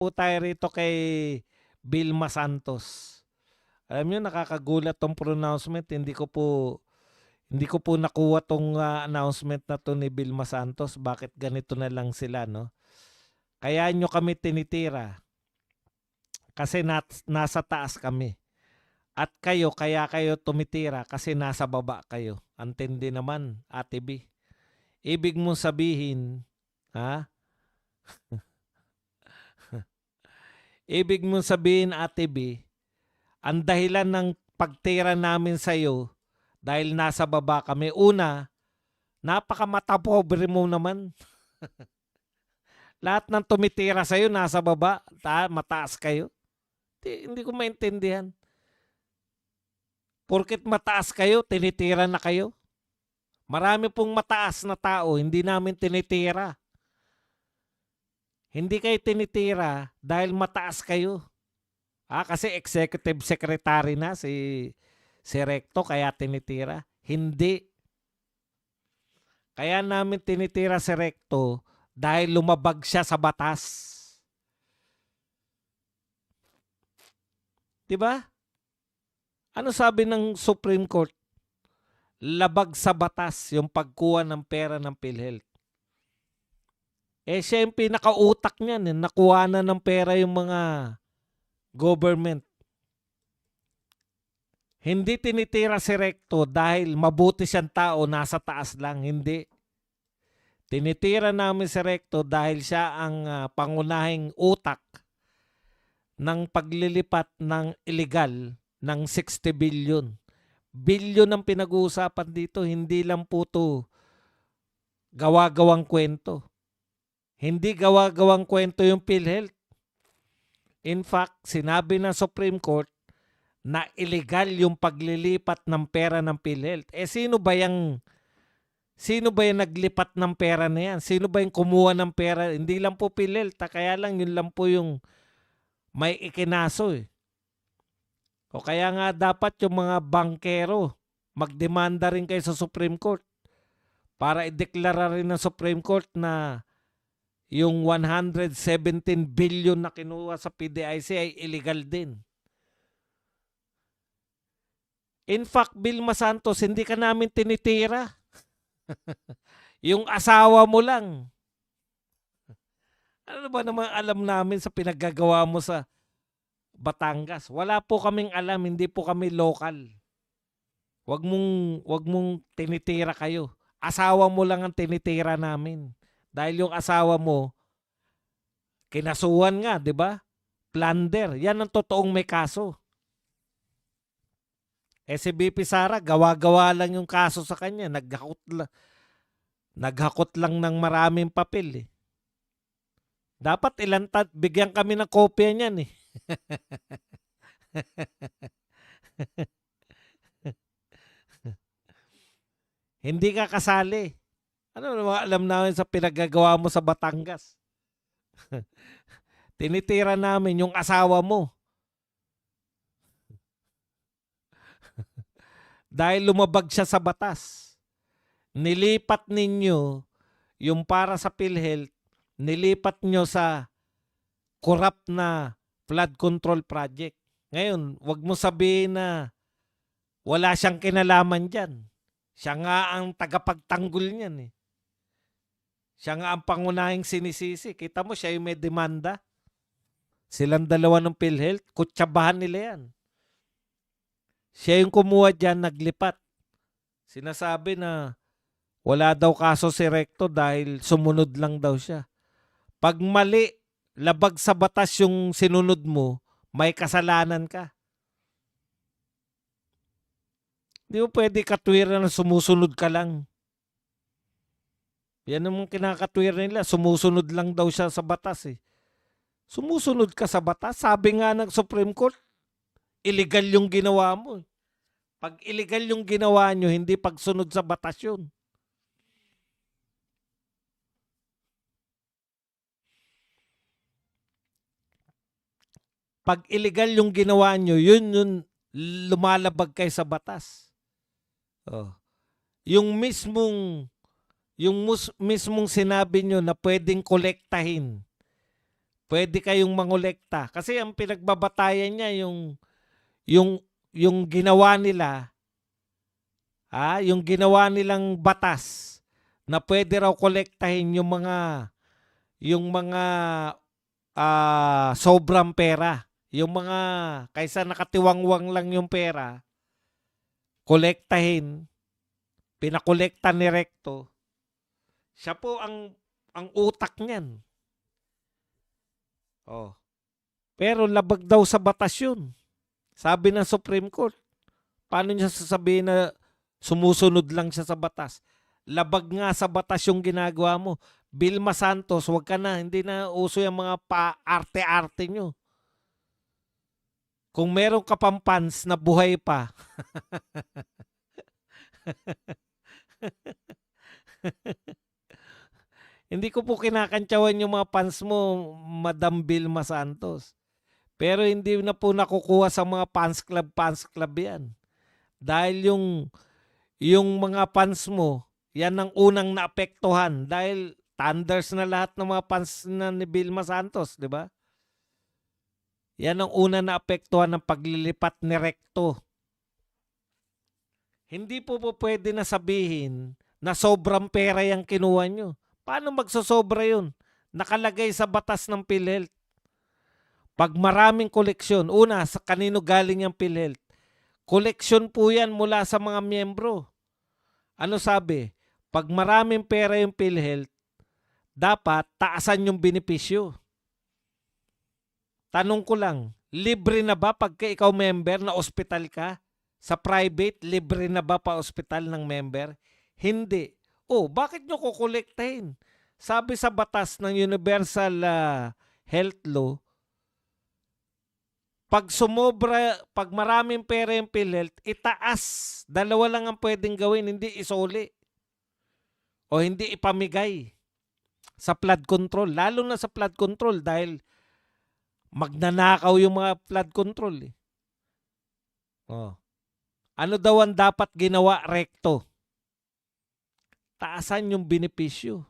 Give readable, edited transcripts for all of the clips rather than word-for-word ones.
po tayo rito kay Vilma Santos. Alam niyo nakakagulat tong pronouncement. Hindi ko po nakuha tong announcement na to ni Vilma Santos. Bakit ganito na lang sila, no? Kaya nyo kami tinitira kasi nasa taas kami. At kayo, kaya kayo tumitira kasi nasa baba kayo. Antindi naman, Ate B. Ibig mong sabihin, ha? Ibig mong sabihin, Ate B, ang dahilan ng pagtira namin sa'yo dahil nasa baba kami. Una, napakamatapobre mo naman. Lahat ng tumitira sa'yo nasa baba, mataas kayo. Hindi ko maintindihan. Porket mataas kayo, tinitira na kayo. Marami pong mataas na tao, hindi namin tinitira. Hindi kayo tinitira dahil mataas kayo. Kasi executive secretary na si Recto kaya tinitira. Hindi. Kaya namin tinitira si Recto dahil lumabag siya sa batas. 'Di ba? Ano sabi ng Supreme Court? Labag sa batas yung pagkuha ng pera ng PhilHealth. Siya yung pinakautak niyan. Nakuha na ng pera yung mga government. Hindi tinitira si Recto dahil mabuti siyang tao, nasa taas lang. Hindi. Tinitira namin si Recto dahil siya ang pangunahing utak ng paglilipat ng illegal ng 60 billion. Billion ang pinag-uusapan dito. Hindi lang po ito gawa-gawang kwento. Hindi gawa-gawang kwento yung PhilHealth. In fact, sinabi ng Supreme Court na illegal yung paglilipat ng pera ng PhilHealth. Sino ba yung naglipat ng pera na yan? Sino ba yung kumuha ng pera? Hindi lang po PhilHealth. Kaya lang yun lang po yung may ikinaso eh. O kaya nga dapat yung mga bankero magdemanda rin kayo sa Supreme Court para ideklara rin ng Supreme Court na yung 117 billion na kinuha sa PDIC ay illegal din. In fact, Vilma Santos, hindi ka namin tinitira. Yung asawa mo lang. Ano ba naman alam namin sa pinaggagawa mo sa Batangas? Wala po kaming alam, hindi po kami local. Wag mong tinitira kayo. Asawa mo lang ang tinitira namin. Dahil yung asawa mo, kinasuhan nga, di ba? Plunder. Yan ang totoong may kaso. Si BP Sara, gawa-gawa lang yung kaso sa kanya. Naghakot lang ng maraming papel eh. Dapat bigyan kami ng kopya niyan eh. Hindi ka kasali. Ano naman alam namin sa pinagagawa mo sa Batangas? Tinitira namin yung asawa mo. Dahil lumabag siya sa batas. Nilipat ninyo yung para sa PhilHealth, nilipat nyo sa corrupt na flood control project. Ngayon, wag mo sabihin na wala siyang kinalaman dyan. Siya nga ang tagapagtanggol niyan eh. Siya nga ang pangunahing sinisisi. Kita mo, siya yung may demanda. Silang dalawa ng PhilHealth, kutsabahan nila yan. Siya yung kumuha dyan, naglipat. Sinasabi na wala daw kaso si Recto dahil sumunod lang daw siya. Pag mali, labag sa batas yung sinunod mo, may kasalanan ka. Hindi mo pwede katwiran na sumusunod ka lang. Yan ang kinakatwiran nila. Sumusunod lang daw siya sa batas eh. Sumusunod ka sa batas. Sabi nga ng Supreme Court, illegal yung ginawa mo. Pag illegal yung ginawa nyo, hindi pagsunod sa batas yun. Pag illegal yung ginawa nyo, yun lumalabag kayo sa batas. Oh. Yung mismong sinabi nyo na pwedeng kolektahin pwede kayong mangolekta. Kasi ang pinagbabatayan niya yung yung ginawa nila, yung ginawa nilang batas na pwede raw kolektahin yung mga sobrang pera. Yung mga kaysa nakatiwangwang lang yung pera, kolektahin, pinakolekta ni Recto. Siya po ang utak niyan. Oh. Pero labag daw sa batas yun. Sabi ng Supreme Court. Paano niya sasabihin na sumusunod lang siya sa batas? Labag nga sa batas yung ginagawa mo. Vilma Santos, wag ka na. Hindi na uso yung mga pa-arte-arte nyo. Kung meron ka pang fans na buhay pa, hindi ko po kinakantsawan yung mga fans mo, Madam Vilma Santos. Pero hindi na po nakukuha sa mga fans club yan. Dahil yung mga fans mo, yan ang unang naapektuhan. Dahil thunders na lahat ng mga fans na ni Vilma Santos, di ba? Yan ang una na apektuhan ng paglilipat ni Recto. Hindi po pwede na sabihin na sobrang pera yung kinuha nyo. Paano magsosobra yun? Nakalagay sa batas ng PhilHealth. Pag maraming koleksyon, una, sa kanino galing yung PhilHealth? Koleksyon po yan mula sa mga miyembro. Ano sabi? Pag maraming pera yung PhilHealth, dapat taasan yung benepisyo. Tanong ko lang, libre na ba pagka ikaw member na ospital ka? Sa private, libre na ba pa ospital ng member? Hindi. Bakit nyo kukolektahin? Sabi sa batas ng Universal Health Law, pag maraming pera yung PhilHealth, itaas. Dalawa lang ang pwedeng gawin, hindi isoli. O hindi ipamigay sa flood control. Lalo na sa flood control dahil magnanakaw yung mga flood control. Ano daw ang dapat ginawa, Recto? Taasan yung benepisyo.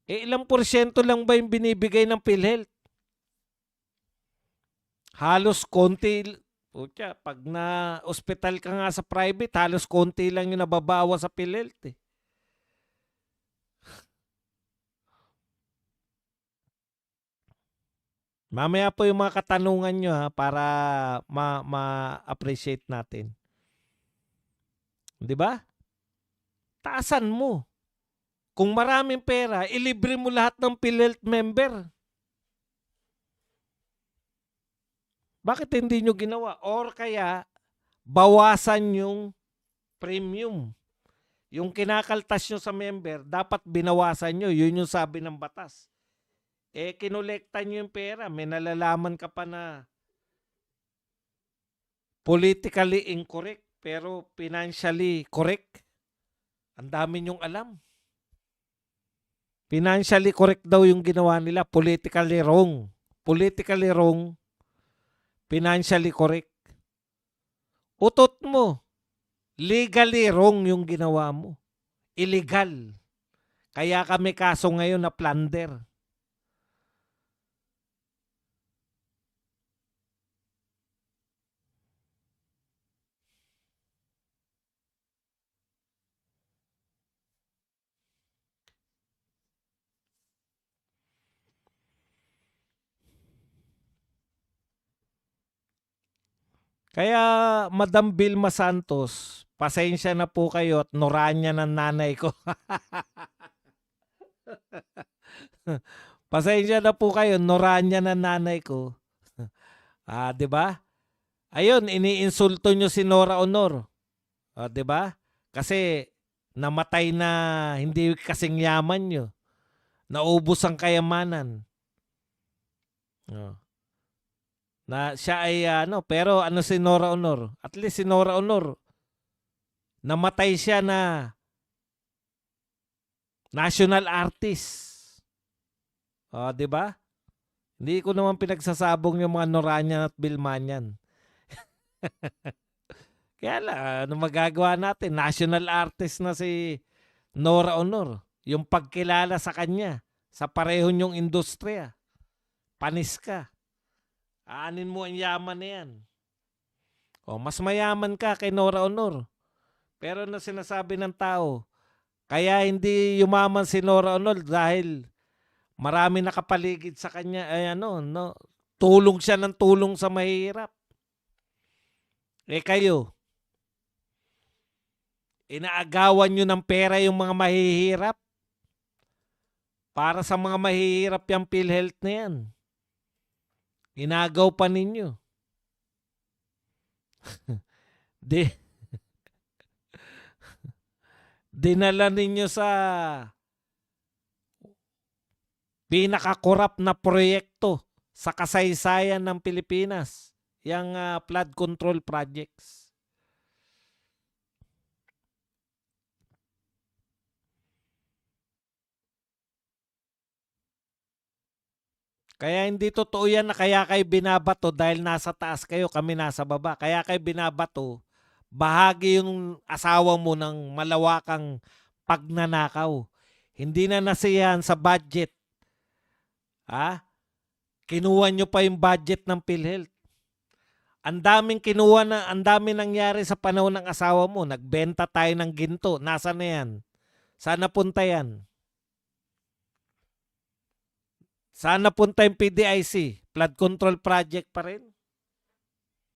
Ilang porsyento lang ba yung binibigay ng PhilHealth? Halos konti. Pag na-hospital ka nga sa private, halos konti lang yung nababawa sa PhilHealth. Mamaya po yung mga katanungan nyo para ma-appreciate natin. Di ba? Taasan mo. Kung maraming pera, ilibre mo lahat ng PhilHealth member. Bakit hindi nyo ginawa? Or kaya, bawasan yung premium. Yung kinakaltas nyo sa member, dapat binawasan nyo. Yun yung sabi ng batas. Kinolekta nyo yung pera. May nalalaman ka pa na politically incorrect pero financially correct. Ang dami nyong alam. Financially correct daw yung ginawa nila. Politically wrong. Politically wrong. Financially correct. Utot mo. Legally wrong yung ginawa mo. Illegal. Kaya kami kaso ngayon na plunder. Kaya, Madam Vilma Santos, pasensya na po kayo at noranya ng nanay ko. Pasensya na po kayo, noranya ng nanay ko. 'Di ba? Ayun, iniinsulto nyo si Nora Honor. 'Di ba? Kasi namatay na hindi kasing yaman nyo. Naubos ang kayamanan. Na siya ay pero ano si Nora Honor? At least si Nora Honor, namatay siya na national artist. 'Di ba? Hindi ko naman pinagsasabong yung mga Noranyan at Bilmanyan. Kaya lang, ano magagawa natin? National artist na si Nora Honor. Yung pagkilala sa kanya sa pareho nyong industriya. Panis ka. Aanin mo ang yaman na yan. O, mas mayaman ka kay Nora Honor. Pero na sinasabi ng tao, kaya hindi yumaman si Nora Honor dahil marami nakapaligid sa kanya, ay no, tulong siya ng tulong sa mahihirap. Kayo, inaagawan nyo ng pera yung mga mahihirap. Para sa mga mahihirap yung PhilHealth na yan. Inagaw pa ninyo. Dinala ninyo sa pinakakorap na proyekto sa kasaysayan ng Pilipinas. Yung flood control projects. Kaya hindi totoo yan na kaya kayo binabato dahil nasa taas kayo, kami nasa baba. Kaya kayo binabato, bahagi yung asawa mo ng malawakang pagnanakaw. Hindi na nasiyahan sa budget. Kinuha nyo pa yung budget ng PhilHealth. Ang daming kinuha na, ang daming nangyari sa panahon ng asawa mo. Nagbenta tayo ng ginto. Nasaan na yan? Saan napunta yan? Saan napunta yung PDIC? Flood control project pa rin?